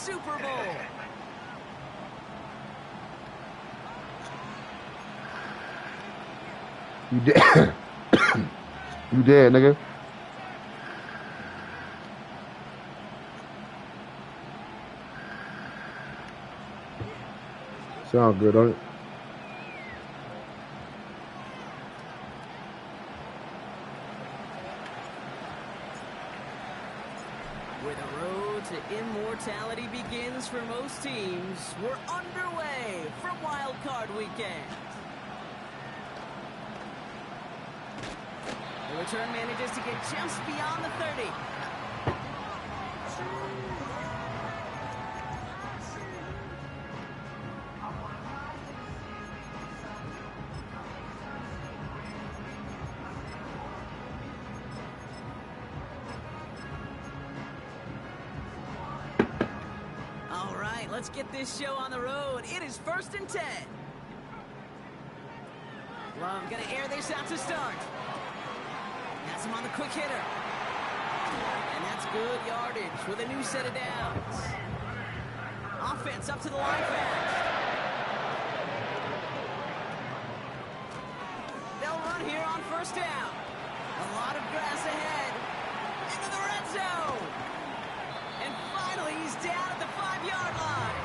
Super Bowl. You dead. You dead, nigga. Sound good, don't it? Where the road to immortality begins for most teams, we're underway from Wild Card Weekend. The return manages to get just beyond the 30. All right, let's get this show on the road. It is 1st and 10. Love gonna air this out to start. Has him on the quick hitter. And that's good yardage with a new set of downs. Offense up to the line fast. They'll run here on 1st down. A lot of grass ahead. Into the red zone. And finally, he's down at the 5-yard line.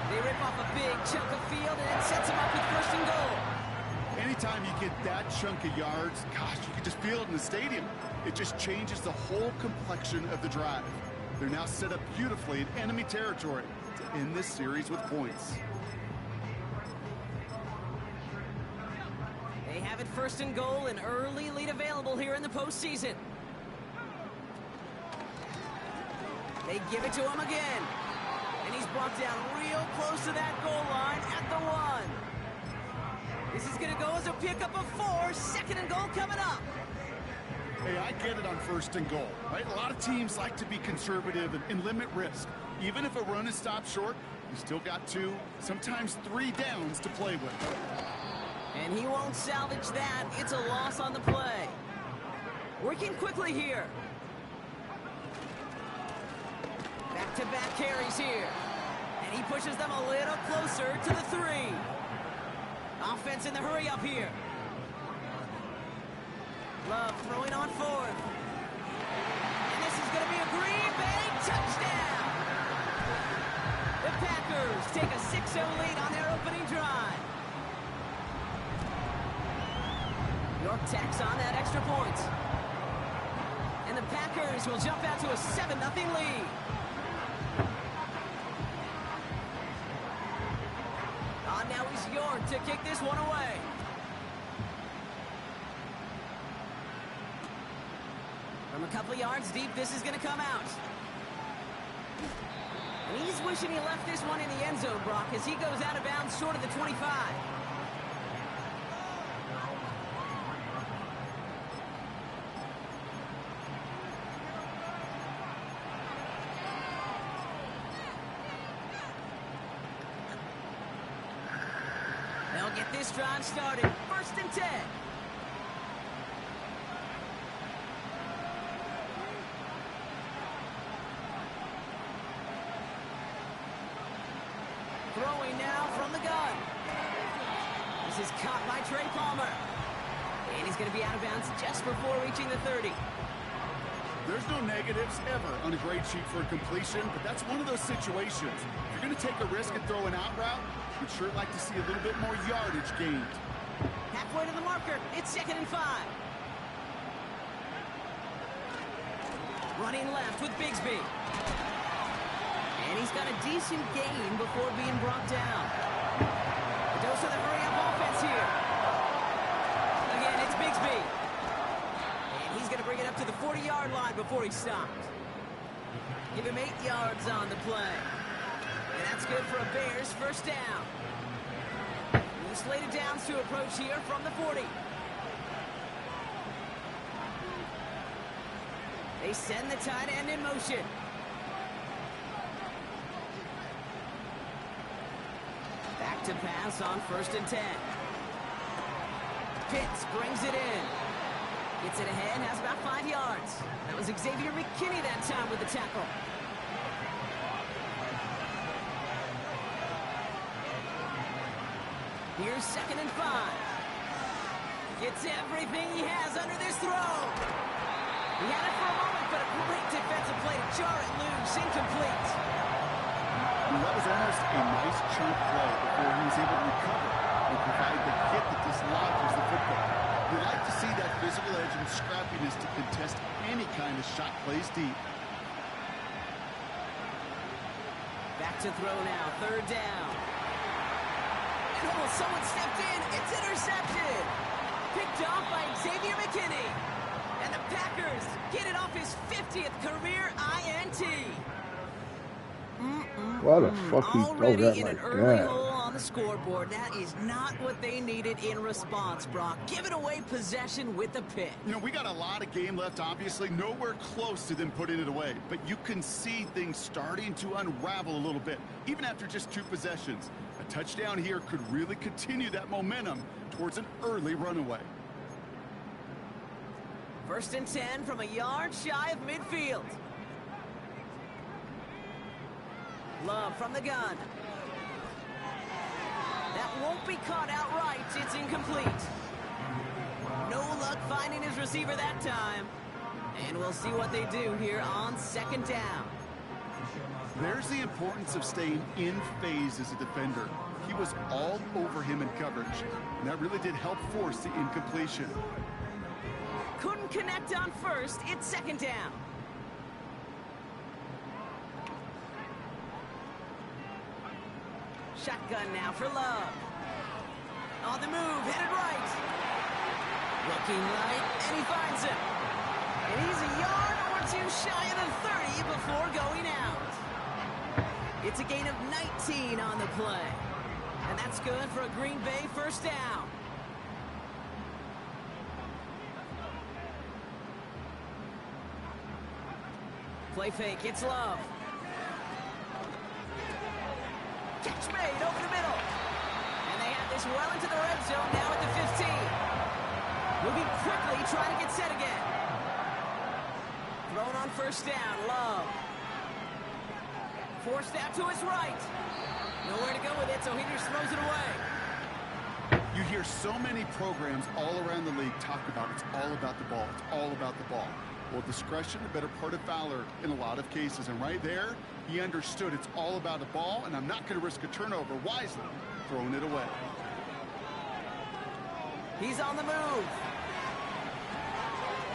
They rip off a big chunk of field and it sets him up with 1st and goal. Anytime you get that chunk of yards, gosh, you can just feel it in the stadium. It just changes the whole complexion of the drive. They're now set up beautifully in enemy territory to end this series with points. They have it 1st and goal, an early lead available here in the postseason. They give it to him again. And he's brought down real close to that goal line at the 1. This is going to go as a pickup of 4. 2nd and goal coming up. Hey, I get it on 1st and goal, right? A lot of teams like to be conservative and limit risk. Even if a run is stopped short, you still got 2, sometimes 3 downs to play with. And he won't salvage that. It's a loss on the play. Working quickly here. Back-to-back carries here. And he pushes them a little closer to the 3. Offense in the hurry up here. Love throwing on 4th. And this is going to be a Green Bay touchdown. The Packers take a 6-0 lead on their opening drive. York tacks on that extra point. And the Packers will jump out to a 7-0 lead. Now he's York to kick this one away. From a couple yards deep, this is going to come out. And he's wishing he left this one in the end zone, Brock, as he goes out of bounds short of the 25. They'll get this drive started. 1st and 10. Throwing now from the gun. This is caught by Trey Palmer. And he's going to be out of bounds just before reaching the 30. There's no negatives ever on a grade sheet for a completion, but that's one of those situations. If you're going to take a risk and throw an out route, we'd sure like to see a little bit more yardage gained. Halfway to the marker. It's 2nd and 5. Running left with Bigsby. And he's got a decent gain before being brought down. A dose of the hurry-up offense here. Again, it's Bigsby. And he's going to bring it up to the 40-yard line before he stopped. Give him 8 yards on the play. And that's good for a Bears 1st down. The slated downs to approach here from the 40. They send the tight end in motion. Back to pass on 1st and 10. Pitts brings it in. Gets it ahead, has about 5 yards. That was Xavier McKinney that time with the tackle. Here's 2nd and 5. Gets everything he has under this throw. He had it for a moment, but a great defensive play to jar it loose. Incomplete. Well, that was almost a nice chunk play before he was able to recover and provide the hit that dislodges the football. You like to see that physical edge and scrappiness to contest any kind of shot plays deep. Back to throw now, 3rd down. And almost someone stepped in. It's intercepted. Picked off by Xavier McKinney. And the Packers get it off his 50th career INT. Why the fuck he throw Already that in like an early that? hole on the scoreboard. That is not what they needed in response, Brock. Giving away possession with the pick. You know, we got a lot of game left, obviously. Nowhere close to them putting it away. But you can see things starting to unravel a little bit, even after just 2 possessions. A touchdown here could really continue that momentum towards an early runaway. 1st and 10 from a yard shy of midfield. Love from the gun. That won't be caught outright. It's incomplete. No luck finding his receiver that time. And we'll see what they do here on 2nd down. There's the importance of staying in phase as a defender. He was all over him in coverage, and that really did help force the incompletion. Couldn't connect on 1st. It's 2nd down. Shotgun now for Love. On the move, headed right. Looking right, and he finds him. And he's a yard or 2 shy of the 30 before going out. It's a gain of 19 on the play. And that's good for a Green Bay 1st down. Play fake, it's Love. Catch made over the middle. And they have this well into the red zone now at the 15. Moving quickly, trying to get set again. Thrown on 1st down, Love. Forced out to his right. Nowhere to go with it, so he just throws it away. You hear so many programs all around the league talk about it's all about the ball. It's all about the ball. Well, discretion, the better part of valor in a lot of cases. And right there, he understood it's all about the ball, and I'm not going to risk a turnover. Wisely throwing it away. He's on the move.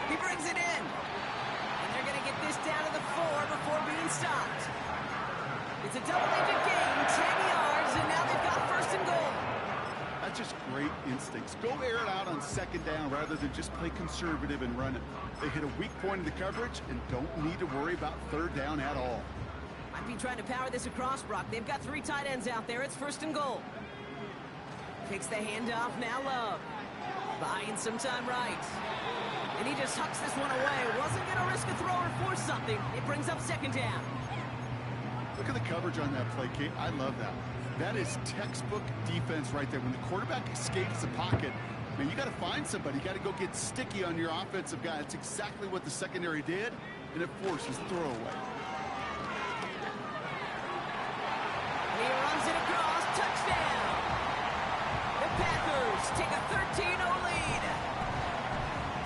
He brings it in. And they're going to get this down to the 4 before being stopped. It's a double-digit gain, 10 yards, and now they've got 1st and goal. That's just great instincts. Go air it out on 2nd down rather than just play conservative and run it. They hit a weak point in the coverage and don't need to worry about 3rd down at all. I'd be trying to power this across, Brock. They've got 3 tight ends out there. It's 1st and goal. Takes the handoff, now Love. Buying some time right. And he just hucks this one away. Wasn't going to risk a throw or force something. It brings up 2nd down. Look at the coverage on that play, Kate. I love that. That is textbook defense right there. When the quarterback escapes the pocket, man, you got to find somebody. You got to go get sticky on your offensive guy. That's exactly what the secondary did, and it forces throwaway. He runs it across. Touchdown. The Packers take a 13-0 lead.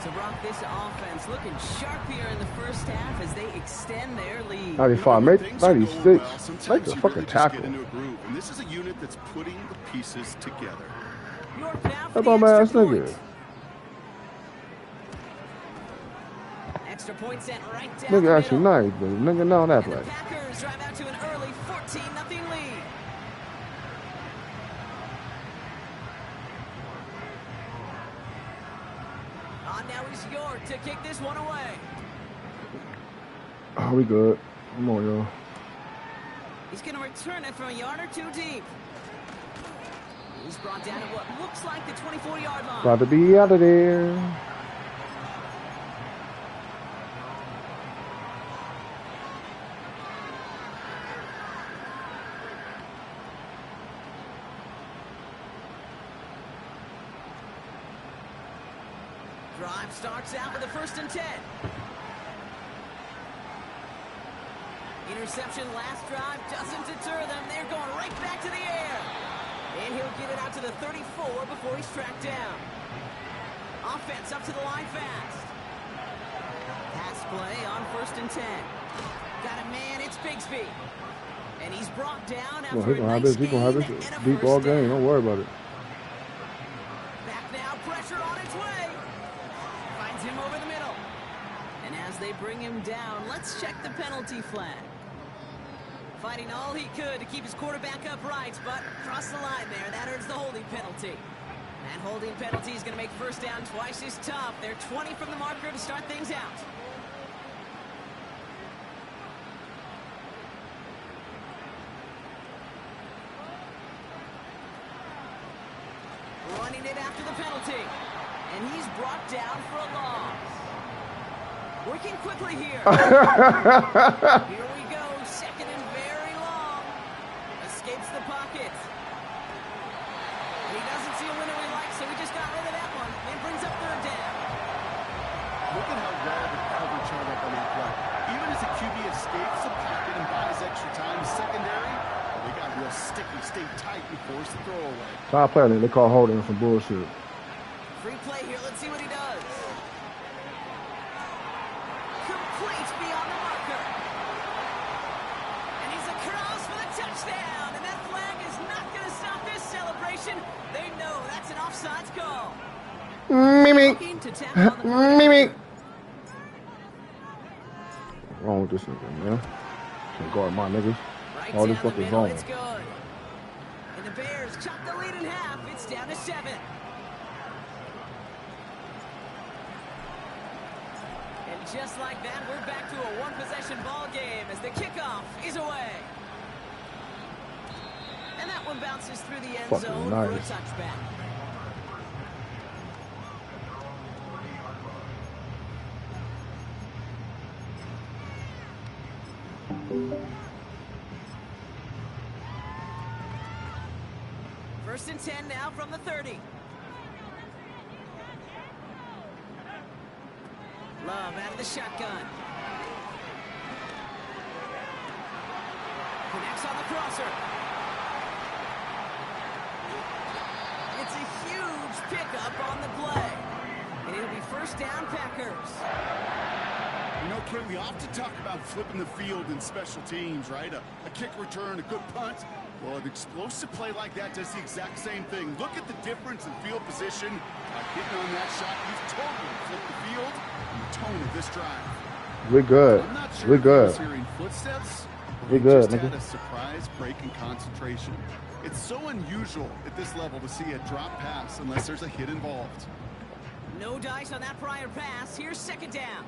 So, Brock, this offense looking sharp here in the 1st half as they extend their lead. 95, make 96. Make a fucking tackle. Get into a groove, and this is a unit that's putting the pieces together. York now for That the bum ass extra nigga. point. Extra point sent right down Nigga the actually middle. nice, but nigga know that And the play. Packers drive out to an early 14-0 lead. On now is York to kick this one away. Oh, we good. Come on, y'all. He's going to return it from a yard or 2 deep. He's brought down at what looks like the 24-yard line. About to be out of there. Drive starts out with a 1st and 10. Interception last drive doesn't deter them. They're going right back to the air. And he'll get it out to the 34 before he's tracked down. Offense up to the line fast. Pass play on 1st and 10. Got a man, it's Bigsby. And he's brought down after Well, a nice he's gonna have gain this and a deep ball first game. down. Don't worry about it. Back now, pressure on its way. Finds him over the middle. And as they bring him down, let's check the penalty flag. Fighting all he could to keep his quarterback upright, but crossed the line there. That earns the holding penalty. That holding penalty is going to make first down twice as tough. They're 20 from the marker to start things out. Running it after the penalty. And he's brought down for a loss. Working quickly here. Here we go. Second and very long. Escapes the pocket. And he doesn't see a window he likes, so he just got rid of that one. And brings up third down. Look at how well the coverage held up on that play. Even as the QB escapes the pocket and buys extra time secondary, they got real sticky, stayed tight and forced the throwaway. Top player, they call holding some bullshit. Free play here. Let's see what he does. Complete beyond the marker. And he's across for the touchdown. And that flag is not going to stop this celebration. They know that's an offsides call. Mimi. Looking to tap on the Mimi. What's wrong with this nigga, man? Can't guard my niggas. Right All this down the fucking middle, zone. it's good. And the Bears chop the lead in half. It's down to 7. And just like that, we're back to a one-possession ball game as the kickoff is away. And that one bounces through the end Fucking zone nice. for a touchback. First and 10 now from the 30. Love out of the shotgun. Connects on the crosser. It's a huge pickup on the play. And it'll be first down Packers. You know, Ken, we often talk about flipping the field in special teams, right? A kick return, a good punt. Well, an explosive play like that does the exact same thing. Look at the difference in field position. By getting on that shot, you've totally flipped the field and the tone of this drive. We good. I'm not sure We if he good. was hearing footsteps. We He good, just had nigga. a surprise break in concentration. It's so unusual at this level to see a drop pass unless there's a hit involved. No dice on that prior pass. Here's second down.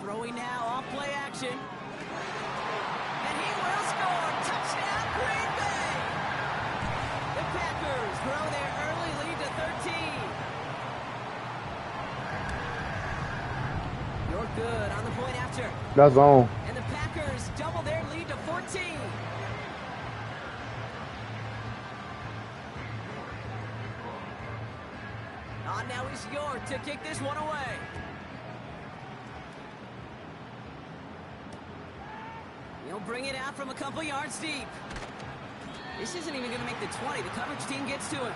Throwing now off play action. And he will score. Touchdown Green Bay. The Packers grow their early lead to 13. You're good on the point after. That's on. And the Packers double their lead to 14. On now is York to kick this one away. He'll bring it out from a couple yards deep. This isn't even going to make the 20. The coverage team gets to him.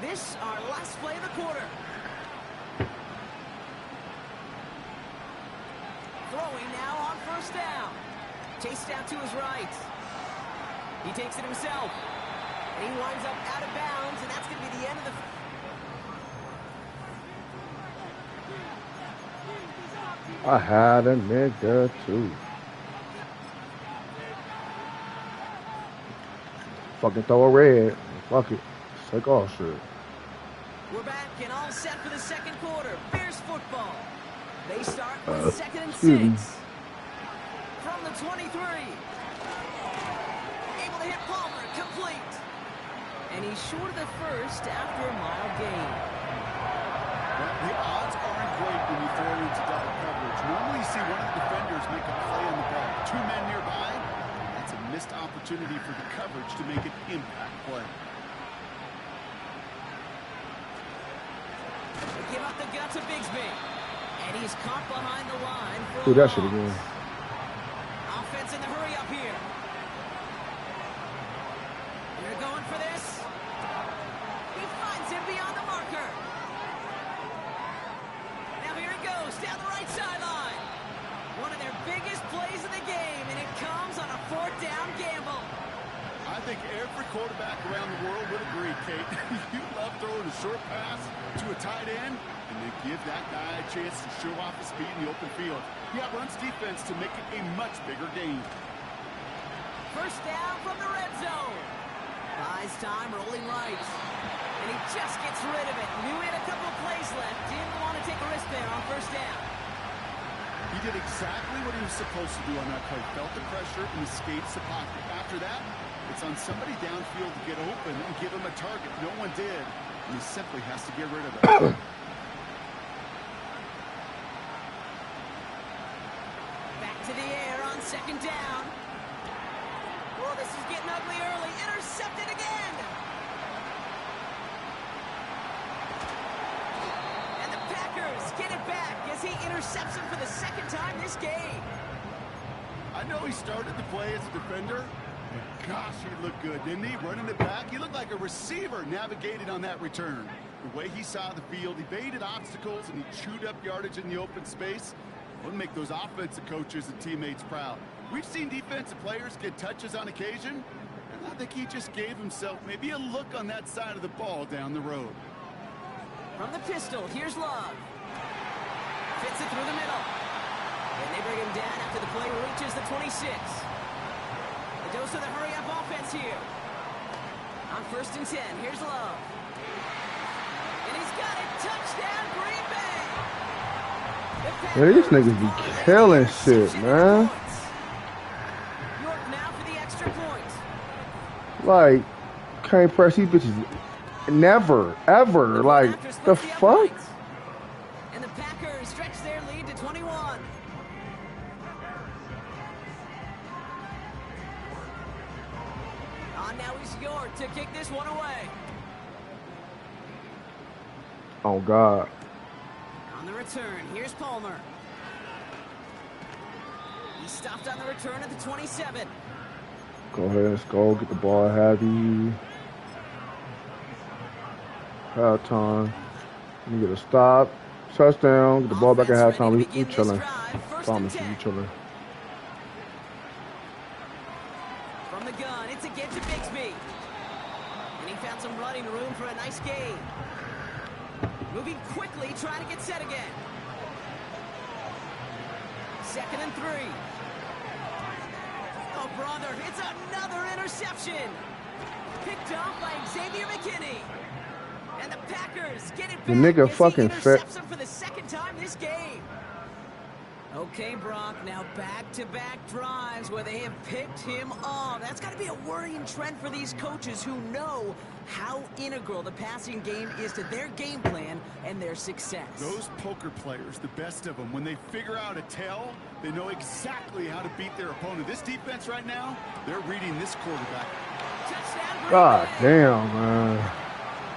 This our last play of the quarter. Throwing now on first down. Chased out to his right. He takes it himself. And he winds up out of bounds, and that's going to be the end of the... I had a nigga too. Fucking throw a red. Fuck it. Take off shit. We're back and all set for the second quarter. Bears football. They start with second and 6. From the 23. Able to hit Palmer, complete. And he's short of the first after a mile gain. Well, the odds aren't great when opportunity for the coverage to make an impact play. They give up the gut to Bigsby. And he's caught behind the line for Do that shit again. offense in the hurry up here. They're going for this. He finds him beyond the marker. Now here it goes down the right sideline. One of their biggest plays of the game, and it comes on a 4th down gamble. I think every quarterback around the world would agree, Kate. You love throwing a short pass to a tight end, and they give that guy a chance to show off his speed in the open field. He outruns defense to make it a much bigger gain. First down from the red zone. Buys time, rolling right. And he just gets rid of it. Knew he had a couple of plays left. Didn't want to take a risk there on first down. He did exactly what he was supposed to do on that play. Felt the pressure and escapes the pocket. After that, it's on somebody downfield to get open and give him a target. No one did, and he simply has to get rid of it. Back to the air on second down. Oh, this is getting ugly early. Intercepted again. And the Packers get it back as he intercepts him for the second time this game. I know he started the play as a defender. Gosh, he looked good, didn't he? Running it back, he looked like a receiver navigated on that return. The way he saw the field, he evaded obstacles, and he chewed up yardage in the open space. Would make those offensive coaches and teammates proud. We've seen defensive players get touches on occasion, and I think he just gave himself maybe a look on that side of the ball down the road. From the pistol, here's Love. Fits it through the middle. And they bring him down after the play reaches the 26. The dose of the hurry-up offense here. On 1st and 10, here's Love. And he's got it. Touchdown, Green Bay. Yeah, these niggas be killing shit, man. York now for the extra point. Like, can't press these bitches. Never, ever. Like, the fuck? And the Packers stretch their lead to 21. Now is York to kick this one away. Oh, God. On the return, here's Palmer. He stopped on the return at the 27. Go ahead, let's go. Get the ball heavy. Halftime. Let me get a stop. Touchdown. Get the ball back at halftime. We chilling. Promise you, we chilling. From the gun, it's again to Bigsby. And he found some running room for a nice gain. Moving quickly, trying to get set again. 2nd and 3. Oh, brother, it's another interception. Picked off by Xavier McKinney. And the Packers get it back. The nigga fucking intercepts him for the second time this game. Okay, Brock, now back-to-back drives where they have picked him off. That's got to be a worrying trend for these coaches who know how integral the passing game is to their game plan and their success. Those poker players, the best of them, when they figure out a tell, they know exactly how to beat their opponent. This defense right now, they're reading this quarterback. God damn, man.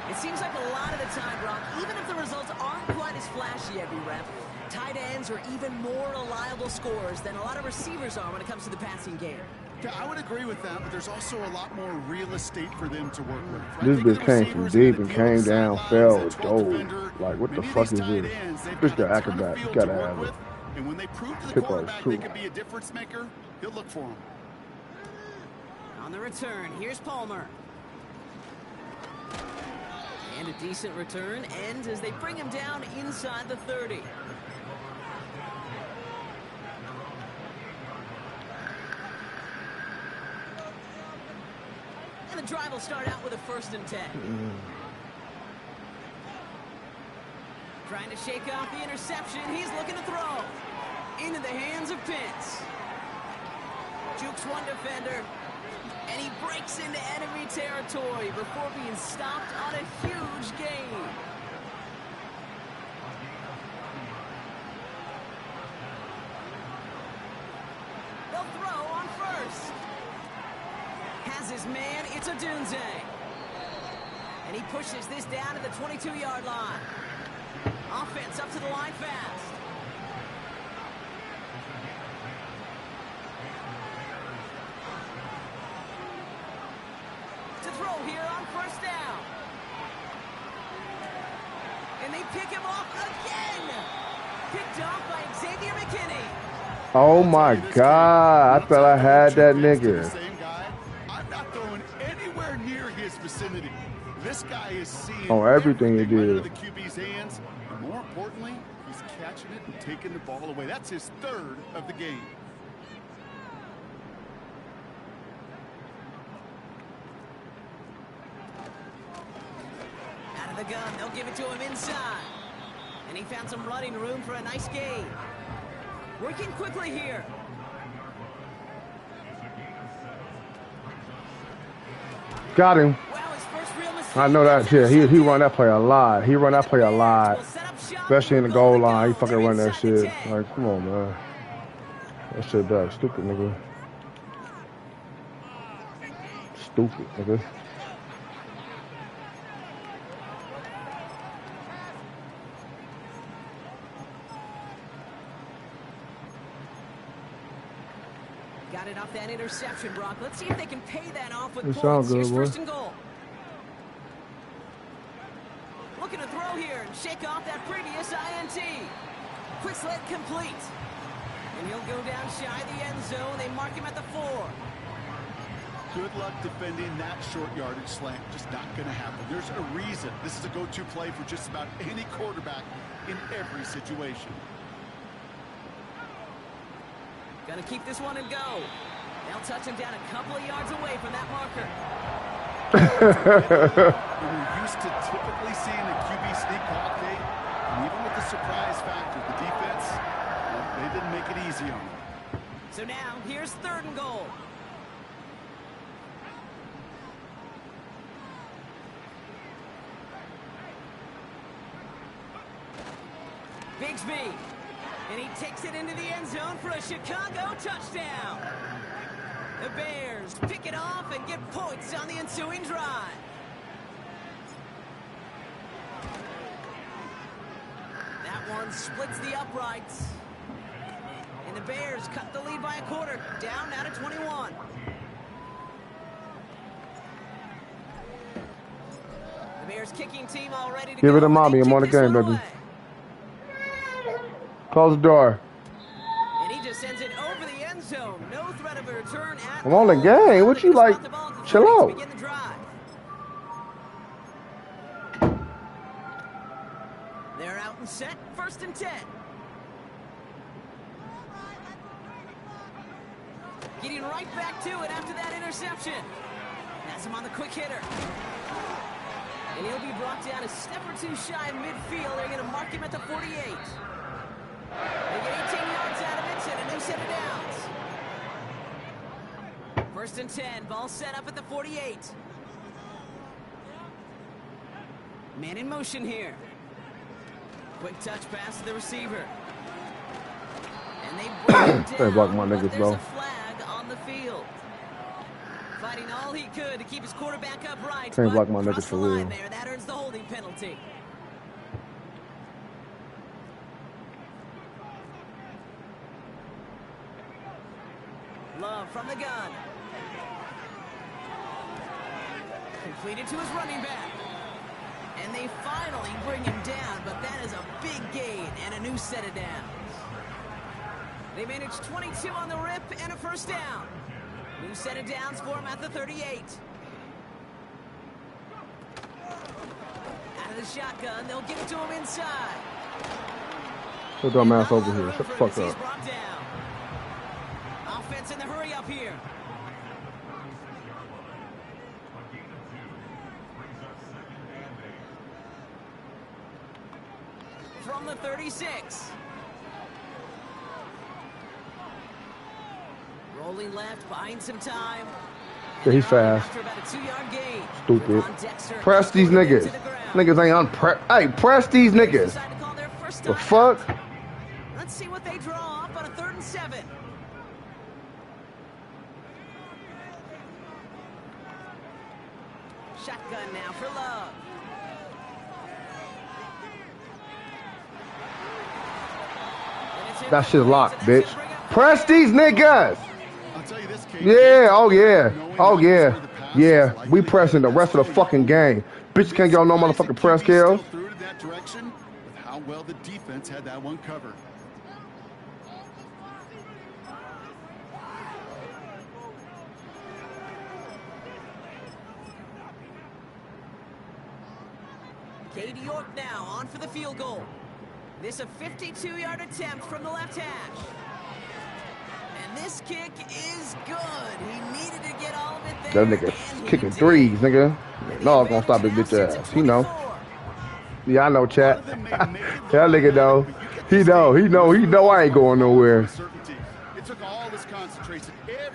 It seems like a lot of the time, Brock, even if the results aren't quite as flashy every rep, tight ends are even more reliable scorers than a lot of receivers are when it comes to the passing game. Yeah, I would agree with that, but there's also a lot more real estate for them to work with. Right? This bitch came from deep and came down, fell, dove. Like, what the fuck is this? Bitch got acrobat. You gotta have it. And when they prove to the quarterback they can be a difference maker, he'll look for him. On the return, here's Palmer. And a decent return ends as they bring him down inside the 30. And the drive will start out with a 1st and 10. Trying to shake off the interception. He's looking to throw. Into the hands of Pitts. Jukes one defender. And he breaks into enemy territory before being stopped on a huge gain. They'll throw on 1st. man, it's a Dunze. And he pushes this down to the 22-yard line. Offense up to the line fast. To throw here on first down. And they pick him off again. Picked off by Xavier McKinney. Oh my God! I thought I had that nigga. I'm not throwing anywhere near his vicinity. This guy is seeing everything he right out of did. the QB's hands. And more importantly, he's catching it and taking the ball away. That's his third of the game. Out of the gun, they'll give it to him inside. And he found some running room for a nice gain. Working quickly here. Got him. Wow, his first real mistake. I know that. Yeah, he run that play a lot. He run that play a lot, especially in the goal line. He fucking run that shit. Like, come on, man. That shit that stupid, nigga. Stupid, nigga. Got it off that interception, Brock. Let's see if they can pay that off with It points. sounds good, Here's boy. first and goal. Looking to throw here and shake off that previous INT. Quick slant complete. And he'll go down shy of the end zone. They mark him at the 4. Good luck defending that short yardage slant. Just not going to happen. There's a reason this is a go-to play for just about any quarterback in every situation. Gonna keep this one and go. They'll touch him down a couple of yards away from that marker. We're used to typically seeing a QB sneak call, Kate. And even with the surprise factor, the defense, well, they didn't make it easy on them. So now, here's third and goal. Bigsby. And he takes it into the end zone for a Chicago touchdown. The Bears pick it off and get points on the ensuing drive. That one splits the uprights. And the Bears cut the lead by a quarter, down now to 21. The Bears kicking team all ready to Give go. it to mommy. I'm on the game, baby. Close the door. And he just sends it over the end zone. No threat of a return at I'm on the all. game. What you like? Chill out. Begin the drive. They're out and set. First and 10. Getting right back to it after that interception. That's him on the quick hitter. And he'll be brought down a step or two shy of midfield. They're going to mark him at the 48. They get 18 yards out of it and a new set of downs. First and 10. Ball set up at the 48. Man in motion here. Quick touch pass to the receiver. And they bring him They down, block my but niggas, there's bro. a flag on the field. Fighting all he could to keep his quarterback upright. Can't block my niggas crossed for the line real. there. That earns the holding penalty. Love from the gun. Completed to his running back. And they finally bring him down, but that is a big gain and a new set of downs. They managed 22 on the rip and a first down. New set of downs for him at the 38. Out of the shotgun, they'll give it to him inside. Put dumb ass over here. Shut the fuck He's up. brought down. Offense in the hurry up here. From the 36. Rolling left, buying some time. Yeah, he's fast. After about a 2-yard gain. Stupid. Ron Dexter Press these put it niggas. to the ground. Niggas ain't unpress. Hey, press these niggas. Decide to call their first The time fuck? out. Let's see what they draw up on a 3rd and 7. That shit's locked, bitch. Press these niggas. I'll tell you this, Kate. Yeah, oh yeah. Oh yeah. Yeah. We pressing the rest of the fucking game. Bitch can't get on no motherfucking press kills. Through to that direction with how well the defense had that one covered. Katie York now on for the field goal. This a 52-yard attempt from the left hash. And this kick is good. He needed to get all of it there. That nigga kicking threes, nigga. No, it's gonna stop his bitch ass. He know. Yeah, I know, chat. That nigga know. He know I ain't going nowhere.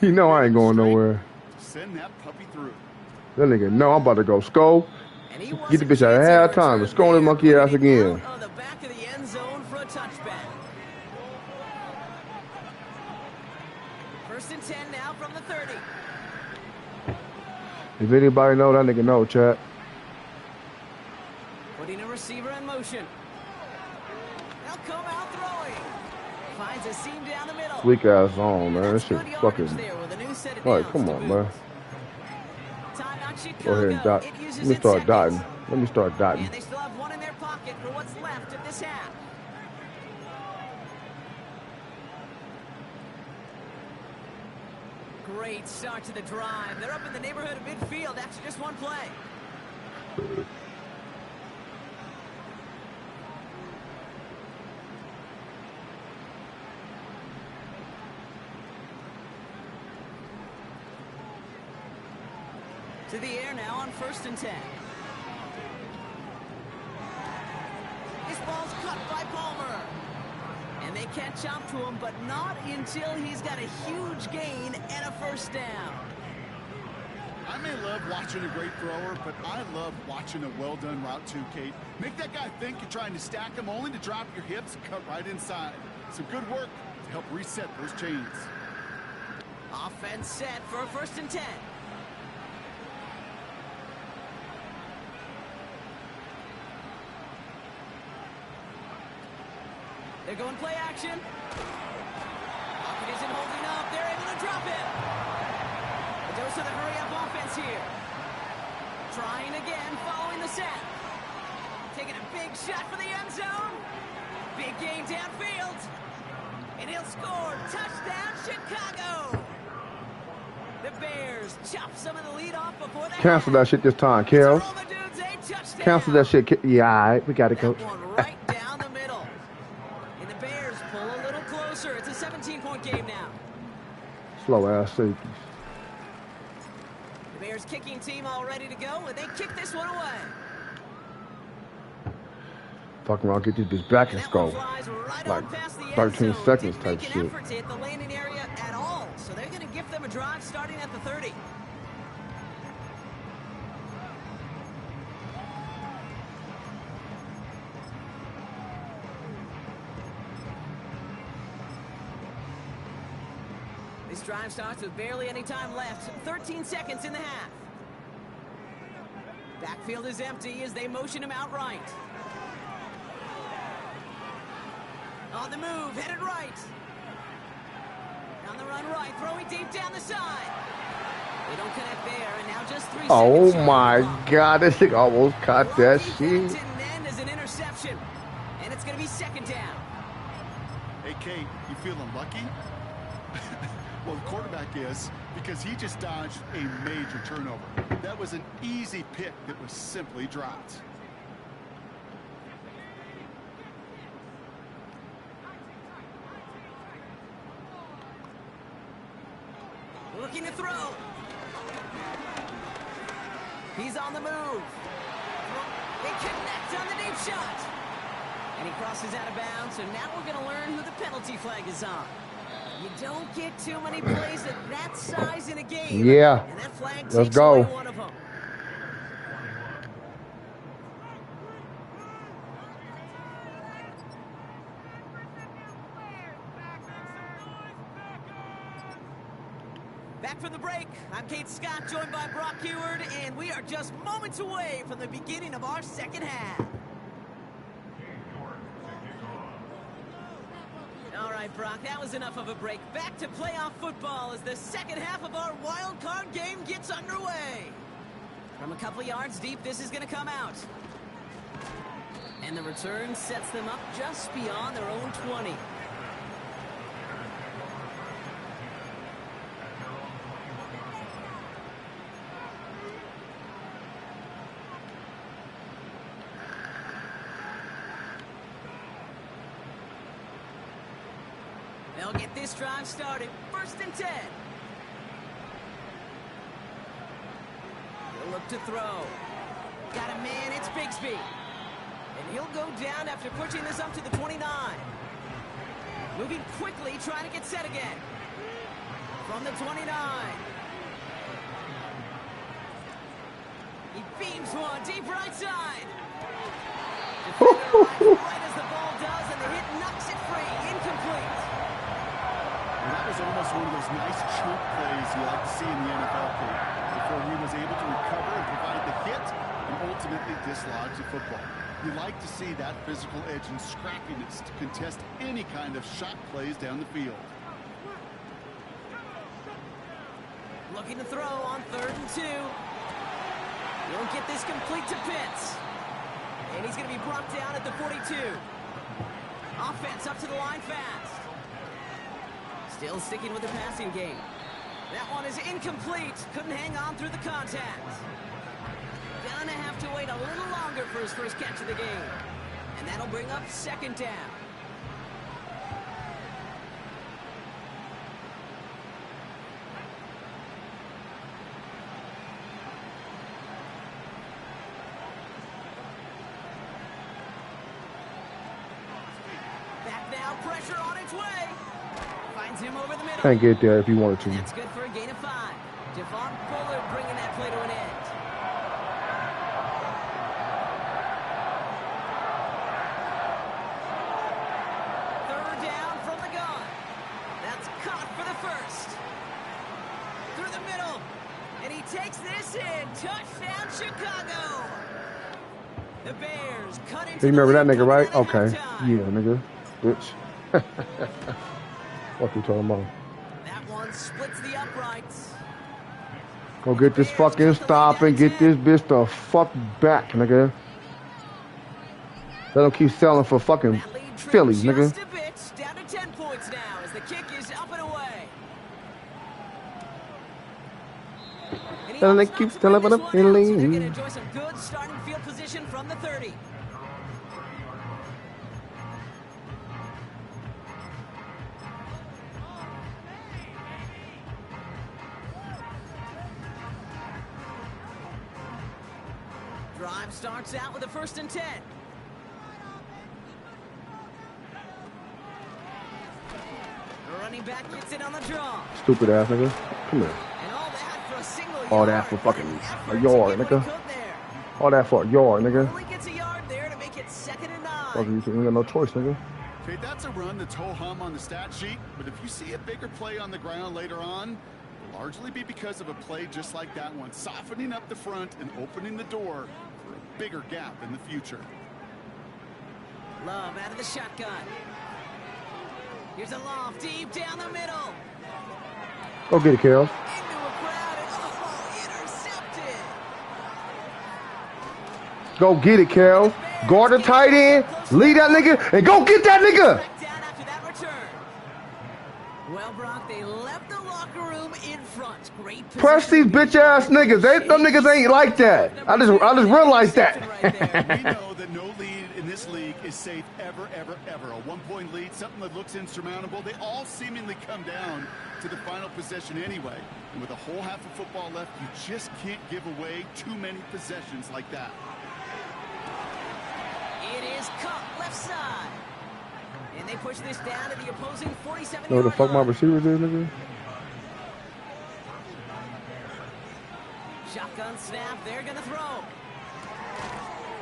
He know I ain't going nowhere. Send that puppy through. That nigga know I'm about to go skull. Get the bitch at halftime and score his monkey ass again. On the back of the end zone for a touchback. 1st and 10 now from the 30. If anybody know, that nigga know, chat. Putting a receiver in motion. They'll come out throwing. Finds a seam down the middle. Weak ass on, man. This shit fucking. Alright, come on, man. Go ahead and dot. Let me start dotting. And they still have one in their pocket for what's left of this half. Great start to the drive. They're up in the neighborhood of midfield after just one play. To the air now on 1st and 10. This ball's cut by Palmer. And they can't chop to him, but not until he's got a huge gain and a 1st down. I may love watching a great thrower, but I love watching a well-done route too, Kate. Make that guy think you're trying to stack him only to drop your hips, cut right inside. Some good work to help reset those chains. Offense set for a 1st and 10. They're going play action. Pocket isn't holding up. They're able to drop it. A dose of the hurry-up offense here. Trying again, following the set. Taking a big shot for the end zone. Big gain downfield. And he'll score. Touchdown, Chicago. The Bears chop some of the lead off before they cancel that shit this time, Kels. Cancel that shit. Yeah, all right. We got it, coach. Right down the middle. And the Bears pull a little closer. It's a 17-point game now. Slow ass safeties. The Bears kicking team all ready to go, and they kick this one away. Fuck around, get this bitch back and score. Right like 13 seconds type shit. shit. Effort to hit the landing area at all, so they're going to give them a drive starting at the 30. This drive starts with barely any time left. 13 seconds in the half. Backfield is empty as they motion him out right. On the move, headed right. On the run right, throwing deep down the side. They don't connect there, and now just 3 seconds. Oh my God, this thing almost caught that shit. Didn't end as an interception, and it's going to be 2nd down. Hey, Kate, you feeling lucky? Well, the quarterback is, because he just dodged a major turnover. That was an easy pick that was simply dropped. Looking to throw. He's on the move. They connect on the deep shot. And he crosses out of bounds, so now we're going to learn who the penalty flag is on. You don't get too many plays at that size in a game. Yeah. And that flag Let's takes go. away one of them. Back from the break, I'm Kate Scott, joined by Brock Heward, and we are just moments away from the beginning of our 2nd half. All right, right, Brock. That was enough of a break. Back to playoff football as the second half of our wild card game gets underway. From a couple yards deep, this is going to come out. And the return sets them up just beyond their own 20. They'll get this drive started. 1st and 10. He'll look to throw. Got a man, it's Bigsby. And he'll go down after pushing this up to the 29. Moving quickly, trying to get set again. From the 29. He beams one deep right side. Right as the ball does, and the hit knocks it free. Incomplete. And that was almost one of those nice chunk plays you like to see in the NFL before he was able to recover and provide the hit and ultimately dislodge the football. You like to see that physical edge and scrappiness to contest any kind of shot plays down the field. Looking to throw on 3rd and 2. He'll get this complete to Pitts. And he's going to be brought down at the 42. Offense up to the line fast. Still sticking with the passing game. That one is incomplete. Couldn't hang on through the contact. Gonna have to wait a little longer for his first catch of the game. And that'll bring up 2nd down. Back now, pressure on its way. Finds him over the middle. Can't get there if you wanted to. That's good for a gain of 5. Javon Fuller bringing that play to an end. Takes this in. Touchdown, Chicago. The Bears cut into. You remember that nigga, right? Okay. Yeah, nigga. Bitch. What you talking about? That one splits the uprights. Go get this fucking stop and get this bitch the fuck back, nigga. Let them keep selling for fucking Philly, nigga. Down to 10 points now as the kick is up and away. And they keep telling them Philly. So they're going to enjoy some good starting field position from the 30. Drive starts out with a 1st and 10. The running back gets it on the draw. Stupid ass nigga. Come here. All that for fucking a yard, nigga. All that for a yard, nigga. Only gets a yard there to make it 2nd and 9. Fuck you got no choice, nigga. Okay, that's a run that's ho-hum on the stat sheet, but if you see a bigger play on the ground later on, it'll largely be because of a play just like that one, softening up the front and opening the door for a bigger gap in the future. Love out of the shotgun. Here's a loft deep down the middle. Go get it, Carol. Go get it, Carol. Guard the tight end. Lead that nigga and go get that nigga. Well, Brock, they left the locker room in front. Great position. Press these bitch ass niggas. Them niggas ain't like that. I just realized that. We know that no lead in this league is safe ever, ever, ever. A 1-point lead, something that looks insurmountable. They all seemingly come down to the final possession anyway. And with a whole half of football left, you just can't give away too many possessions like that. It is cut left side. And they push this down to the opposing 47-yard line. Know what the fuck my receivers is, nigga? Shotgun snap. They're going to throw.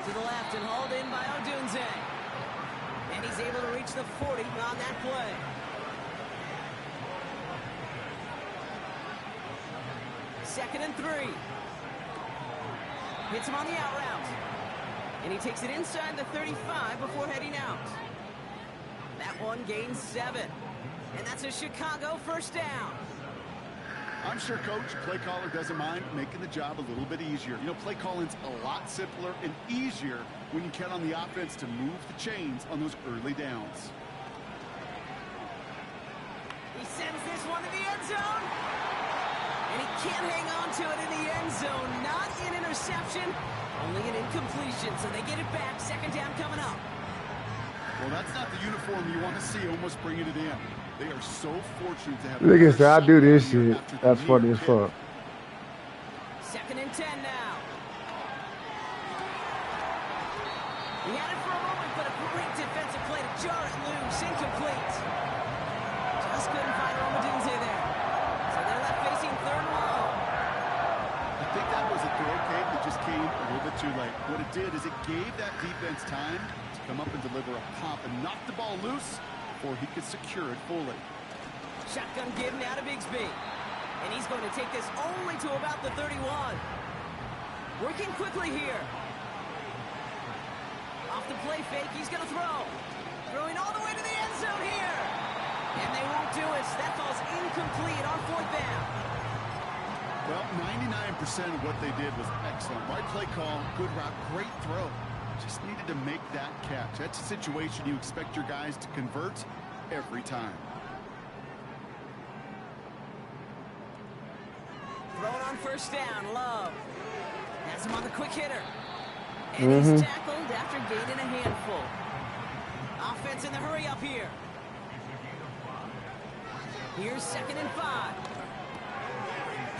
To the left and hauled in by Odunze. And he's able to reach the 40 on that play. Second and 3. Hits him on the out route. And he takes it inside the 35 before heading out. That one gains 7. And that's a Chicago first down. I'm sure Coach, play caller doesn't mind making the job a little bit easier. You know, play calling's a lot simpler and easier when you count on the offense to move the chains on those early downs. He sends this one to the end zone. And he can't hang on to it in the end zone. Not an interception, only an incompletion. So they get it back. Second down coming up. Well, that's not the uniform you want to see almost bringing it in. They are so fortunate to have... Look at that. I do this shit. That's funny as fuck. Second and 10 now. He had it for a moment, but a great defensive play to jar it loose. Incomplete. Just couldn't find Romadunze there. So they're left facing third and long. I think that was a throw, Kate, that just came a little bit too late. What it did is it gave that defense time to come up and deliver a pop and knock the ball loose before he could secure it fully. Shotgun give now to Bigsby. And he's going to take this only to about the 31. Working quickly here. Off the play fake, he's going to throw. Throwing all the way to the end zone here. And they won't do it. That falls incomplete on fourth down. Well, 99% of what they did was excellent. Right play call, good route, great throw. Just needed to make that catch. That's a situation you expect your guys to convert every time. Throwing on first down, Love. Has him on the quick hitter. And he's tackled after gaining a handful. Offense in the hurry up here. Here's second and 5.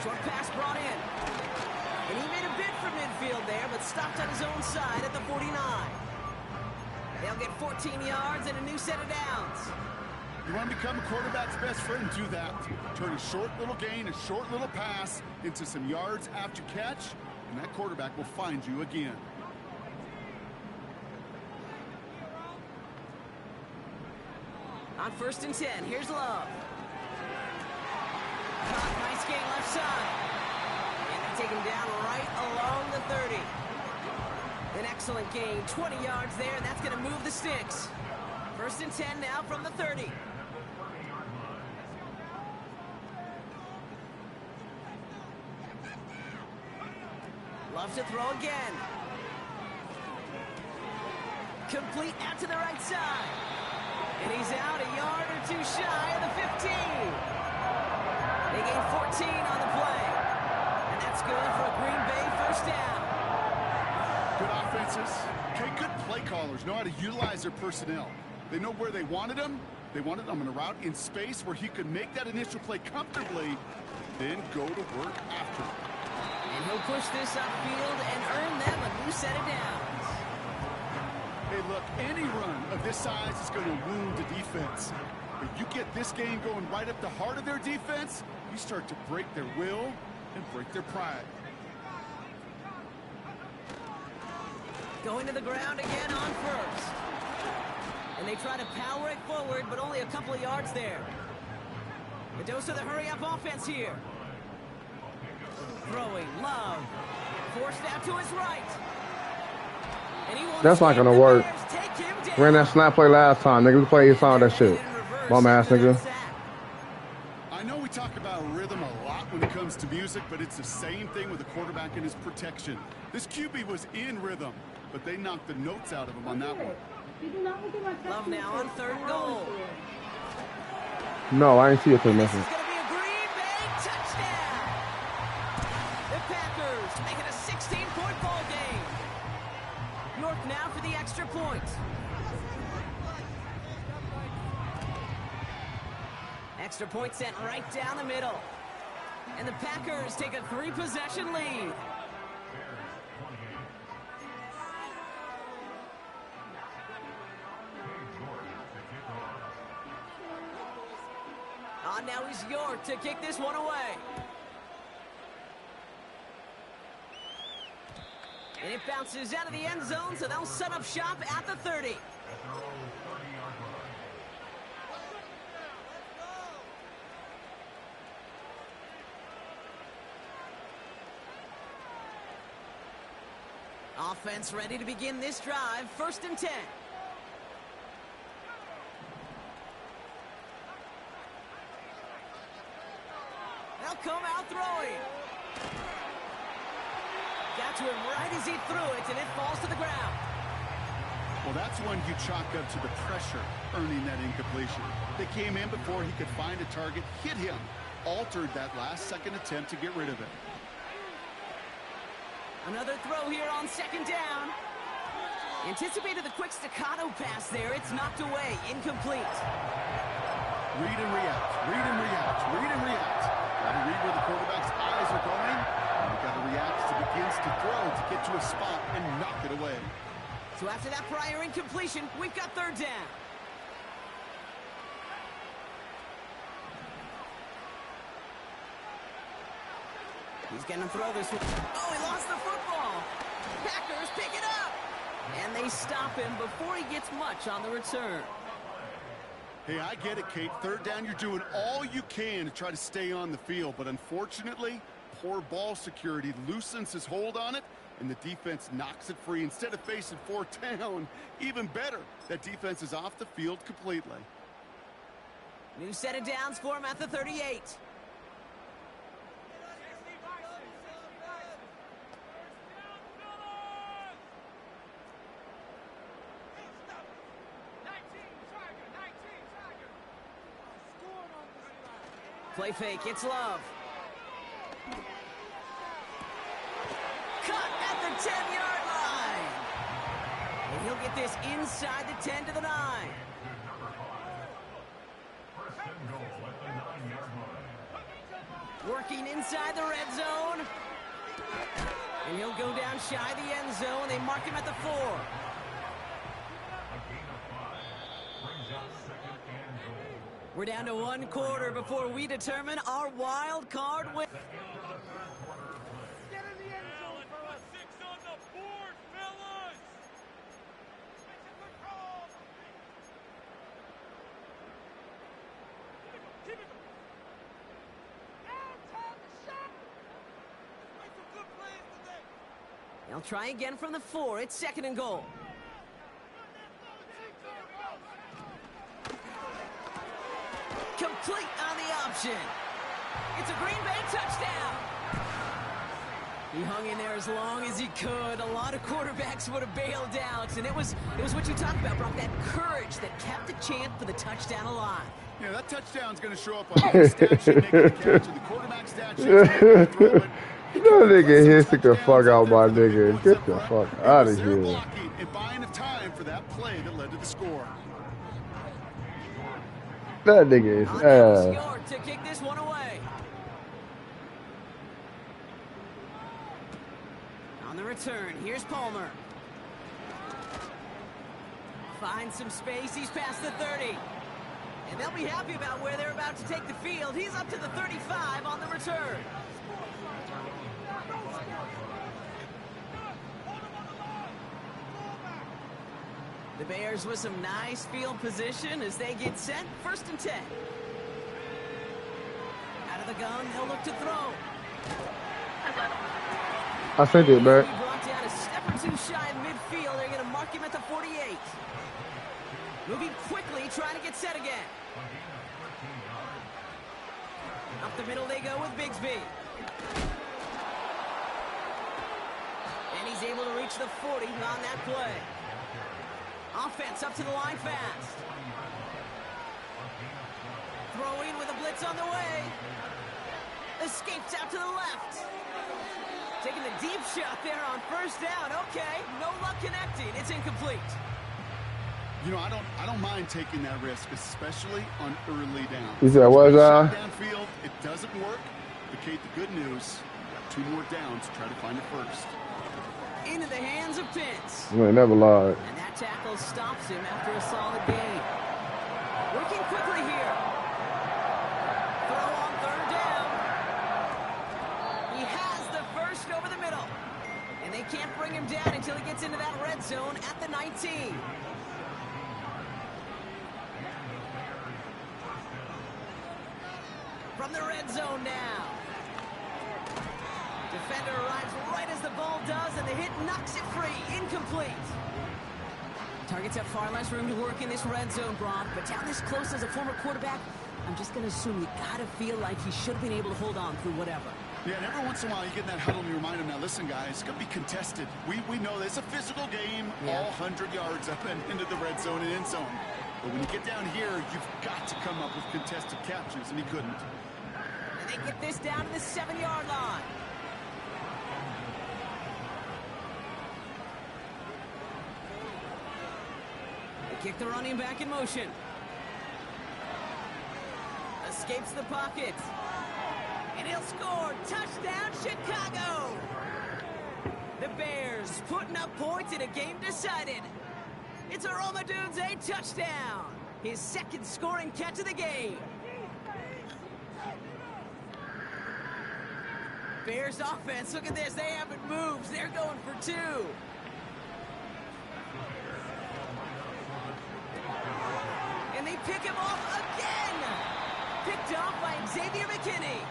Short pass brought in. And he made a bid for midfield there, but stopped on his own side at the 49. They'll get 14 yards and a new set of downs. You want to become a quarterback's best friend, do that. Turn a short little gain, a short little pass into some yards after catch, and that quarterback will find you again. On first and 10, here's Love. Nice gain left side. And they take him down right along the 30. An excellent gain, 20 yards there, and that's going to move the sticks. First and 10 now from the 30. Love to throw again. Complete out to the right side. And he's out a yard or two shy of the 15. They gain 14 on the play. And that's good for a Green Bay first down. Good offenses. Okay, good play callers know how to utilize their personnel. They know where they wanted him. They wanted him on a route in space where he could make that initial play comfortably, then go to work after it. And he'll push this upfield and earn them a new set of downs. Hey, look, any run of this size is going to wound the defense. But you get this game going right up the heart of their defense, you start to break their will and break their pride. Going to the ground again on first. And they try to power it forward, but only a couple of yards there. The dose of the hurry-up offense here. Throwing, Love. Forced out to his right. And he wants That's not gonna work. Ran that snap play last time, nigga. We played saw that shit. Bum ass nigga. I know we talk about rhythm a lot when it comes to music, but it's the same thing with a quarterback and his protection. This QB was in rhythm, but they knocked the notes out of him on that one. Love now on third and goal. No, I ain't see it for nothing. This is going to be a Green Bay touchdown. The Packers make it a 16-point ball game. York now for the extra point. Extra point sent right down the middle. And the Packers take a 3-possession lead. On now is York to kick this one away. And it bounces out of the end zone, so they'll set up shop at the 30. Offense ready to begin this drive. First and 10. they'll come out throwing. Got to him right as he threw it, and it falls to the ground. Well, that's one you chalk up to the pressure earning that incompletion. They came in before he could find a target, hit him, altered that last-second attempt to get rid of it. Another throw here on second down. Anticipated the quick staccato pass there. It's knocked away, incomplete. Read and react, read and react, read and react. Got to read where the quarterback's eyes are going. And you got to react as he begins to throw to get to a spot and knock it away. So after that prior incompletion, we've got third down. He's going to throw this one. Oh, he lost the football. Packers pick it up. And they stop him before he gets much on the return. Hey, I get it, Kate. Third down, you're doing all you can to try to stay on the field. But unfortunately, poor ball security loosens his hold on it, and the defense knocks it free. Instead of facing fourth down, even better, that defense is off the field completely. New set of downs for him at the 38. Play fake, it's Love. Cut at the 10-yard line. And he'll get this inside the 10 to the 9. Working inside the red zone. And he'll go down shy of the end zone. They mark him at the 4. We're down to 1 quarter before we determine our wild card win. Get in the end zone, fellas. 6 on the board, fellas. Keep it. Now time to shot. Make some good plays today. They'll try again from the 4. It's 2nd and goal. Complete on the option. It's a Green Bay touchdown. He hung in there as long as he could. A lot of quarterbacks would have bailed out, and it was what you talked about, Brock, that courage that kept the chance for the touchdown alive. Yeah, that touchdown's going to show up on the stat sheet making the catch, and the quarterback stat sheet throw it. No nigga hits the fuck out my nigga. Get the fuck out of They're here. blocking and buying of time for that play that led to the score. That nigga is ass. York to kick this one away. On the return, here's Palmer. Finds some space, he's past the 30. And they'll be happy about where they're about to take the field. He's up to the 35 on the return. The Bears with some nice field position as they get set. 1st and 10. Out of the gun, they'll look to throw. I sent it back. He brought down a step or 2 shy of midfield. They're going to mark him at the 48. Moving quickly, trying to get set again. Up the middle they go with Bigsby. And he's able to reach the 40 on that play. Offense up to the line fast. Throwing with a blitz on the way. Escapes out to the left. Taking the deep shot there on 1st down. Okay, no luck connecting. It's incomplete. You know, I don't mind taking that risk, especially on early downs. He said, "What's that?" Downfield, it doesn't work. But Kate, the good news, you got 2 more downs to try to find it first. Into the hands of Pitts. You ain't never lied. And that tackle stops him after a solid gain. Working quickly here. Throw on 3rd down. He has the first over the middle. And they can't bring him down until he gets into that red zone at the 19. From the red zone now. Defender arrives right as the ball does, and the hit knocks it free. Incomplete. Targets have far less room to work in this red zone, Brock, but down this close as a former quarterback, I'm just going to assume you got to feel like he should have been able to hold on through whatever. Yeah, and every once in a while you get in that huddle and you remind him, now listen, guys, it's going to be contested. We know this. It's a physical game, all 100 yards up and into the red zone and end zone. But when you get down here, you've got to come up with contested captures, and he couldn't. And they get this down to the 7-yard line. They kick the running back in motion. Escapes the pocket. And he'll score. Touchdown, Chicago! The Bears putting up points in a game decided. It's a Romadunze touchdown. His second scoring catch of the game. Bears offense, look at this. They haven't moved. They're going for 2. And they pick him off again. Picked off by Xavier McKinney.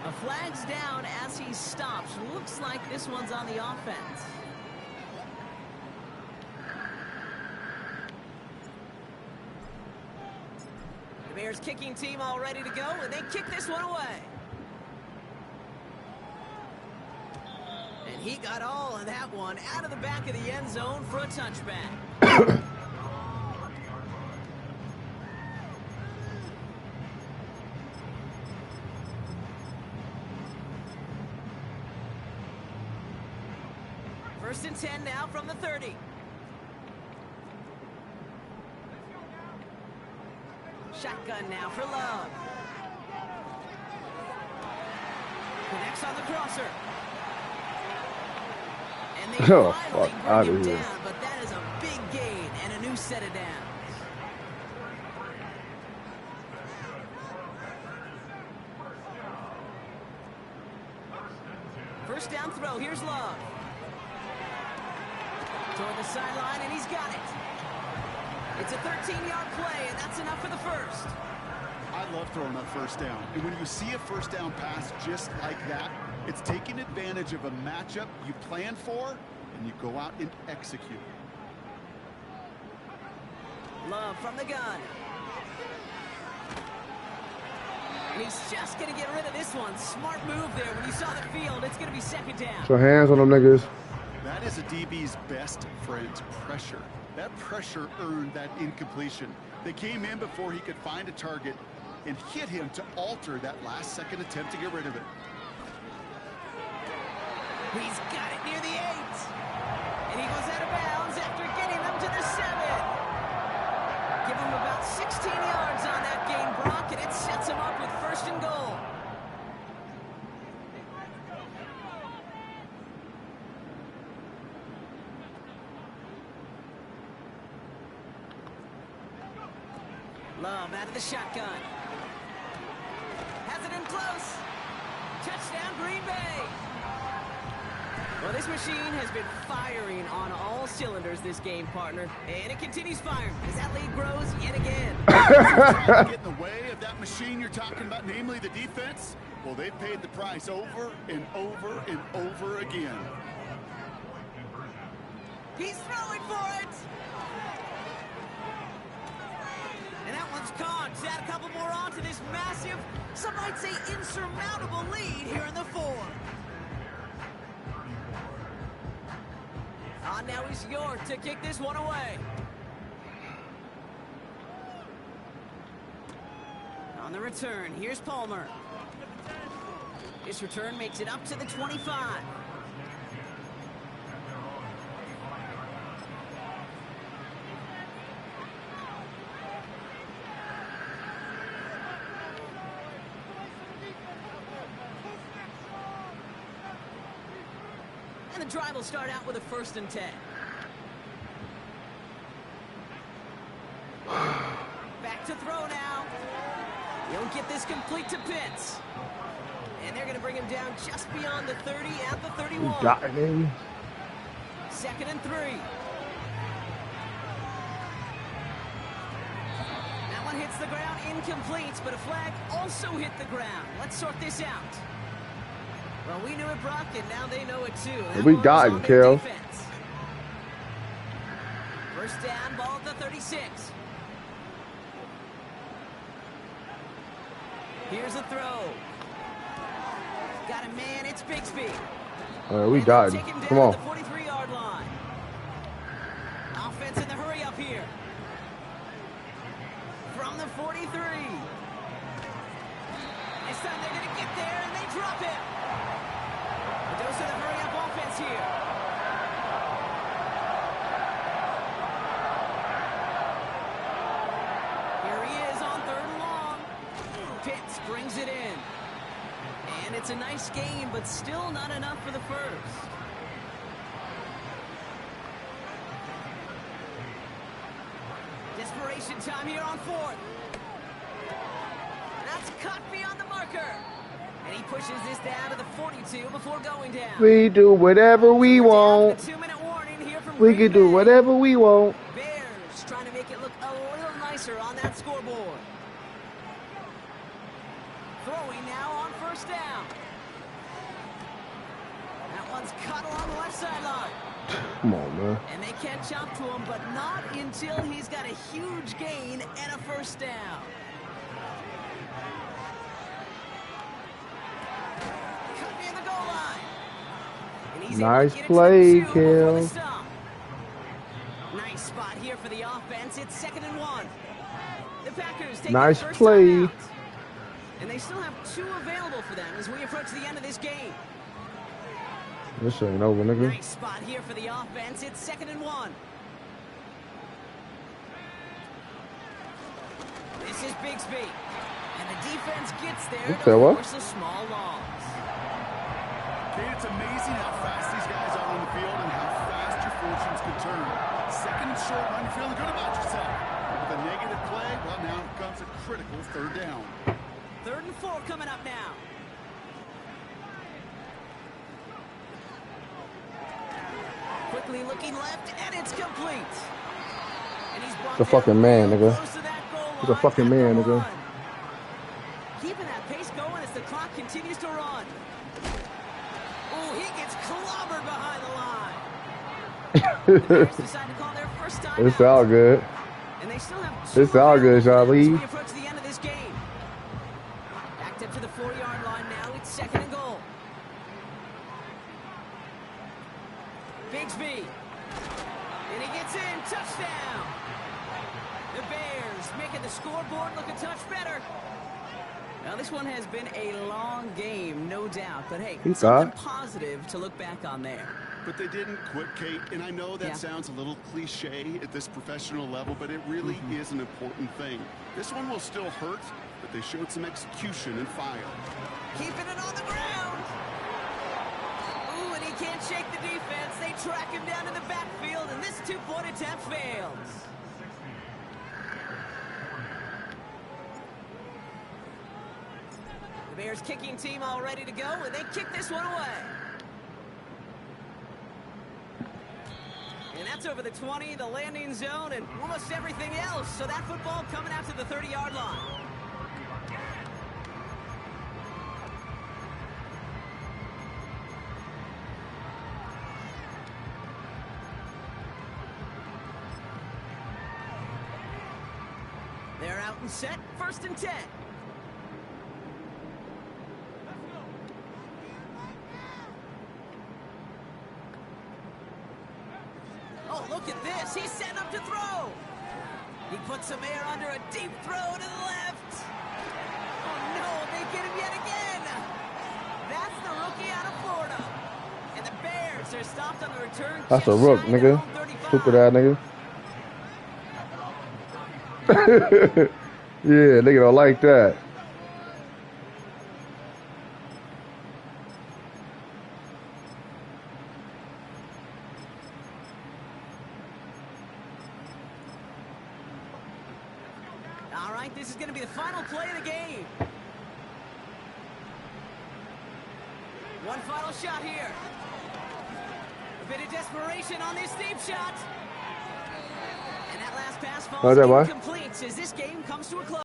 A flag's down as he stops. Looks like this one's on the offense. The Bears kicking team all ready to go, and they kick this one away. And he got all of that one out of the back of the end zone for a touchback. First and 10 now from the 30. Shotgun now for Love. Connects on the crosser. And they finally bring him down, but that is a big gain and a new set of downs. First down throw, here's Love. Toward the sideline, and he's got it. It's a 13-yard play, and that's enough for the first. I love throwing up first down. And when you see a first down pass just like that, it's taking advantage of a matchup you plan for, and you go out and execute. Love from the gun. And he's just going to get rid of this one. Smart move there. When you saw the field, it's going to be second down. So hands on them niggas. That is a DB's best friend, pressure. That pressure earned that incompletion. They came in before he could find a target and hit him to alter that last-second attempt to get rid of it. He's got it near the 8. And he goes out of bounds after getting them to the 7. Give him about 16 yards on that gain, Brock, and it sets him up with first and goal. Love out of the shotgun. Has it in close. Touchdown, Green Bay. Well, this machine has been firing on all cylinders this game, partner. And it continues firing as that lead grows yet again. Trying to get in the way of that machine you're talking about, namely the defense. Well, they've paid the price over and over and over again. He's throwing for it. And that one's caught. Add a couple more on to this massive, some might say insurmountable lead here in the 4. Now he's York to kick this one away. On the return, here's Palmer. This return makes it up to the 25. And the drive will start out with a 1st and 10. Back to throw now. He'll get this complete to Pitts. And they're going to bring him down just beyond the 30 at the 31. You got it, baby. 2nd and 3. That one hits the ground incomplete, but a flag also hit the ground. Let's sort this out. Well, we knew it, Brock, and now they know it too. That we got it, Kel. First down, ball at the 36. Here's a throw. Got a man, it's Bixby. We died. Come on. The 43-yard line. Offense in the hurry up here. From the 43. This time they're going to get there, and they drop it. A dose of the hurry up offense here. Here he is on 3rd and long. Pitts brings it in. And it's a nice game, but still not enough for the first. Desperation time here on 4th. That's cut beyond the marker. And he pushes this down to the 42 before going down. We do whatever we want. 2-minute warning here from We can do whatever we want. Bears trying to make it look a little nicer on that scoreboard. Throwing now on 1st down. That one's cut along the left sideline. Come on, man. And they catch up to him, but not until he's got a huge gain and a 1st down. Cut near the goal line. And he's Nice able to get play, it to the 2 before Kel. the stop. Nice spot here for the offense. It's 2nd and 1. The Packers take Nice their first play. time out. And they still have 2 available for them as we approach the end of this game. This ain't over, nigga. Nice spot here for the offense. It's 2nd and 1. This is Bixby. And the defense gets there Okay, to what? force a small loss. Kate, it's amazing how fast these guys are on the field and how fast your fortunes can turn. 2nd and short run, you're feeling good about yourself. With a negative play, well, now comes a critical 3rd down. 3rd and 4 coming up now. Quickly looking left, and it's complete. And he's brought He's a fucking man, down nigga. close to that goal He's a line fucking at the man, nigga. 1. Keeping that pace going as the clock continues to run. Oh, he gets clobbered behind the line. The Bears decide to call their first time It's out. all good. And they still have 2 It's all good, available Charlie. as we approach the end of this game. Backed up to the 4-yard line now. It's 2nd and goal. Bixby. And he gets in. Touchdown. The Bears making the scoreboard look a touch better. Now, this one has been a long game, no doubt. But, hey, He's something got. positive to look back on there. But they didn't quit, Kate, and I know that sounds a little cliche at this professional level, but it really is an important thing. This one will still hurt, but they showed some execution and fire. Keeping it on the ground. Ooh, and he can't shake the defense. They track him down to the backfield, and this 2-point attempt fails. The Bears kicking team all ready to go, and they kick this one away. And that's over the 20, the landing zone, and almost everything else. So that football coming out to the 30-yard line. They're out and set, 1st and 10. Oh, look at this. He's setting up to throw. He puts some air under a deep throw to the left. Oh, no, they get him yet again. That's the rookie out of Florida. And the Bears are stopped on the return. That's a just rook, shy of their nigga. own 35. Stupid ass nigga. Yeah, nigga don't like that. All right, this is going to be the final play of the game. One final shot here. A bit of desperation on this deep shot. And that last pass falls How's that, boy? incomplete as this game comes to a close.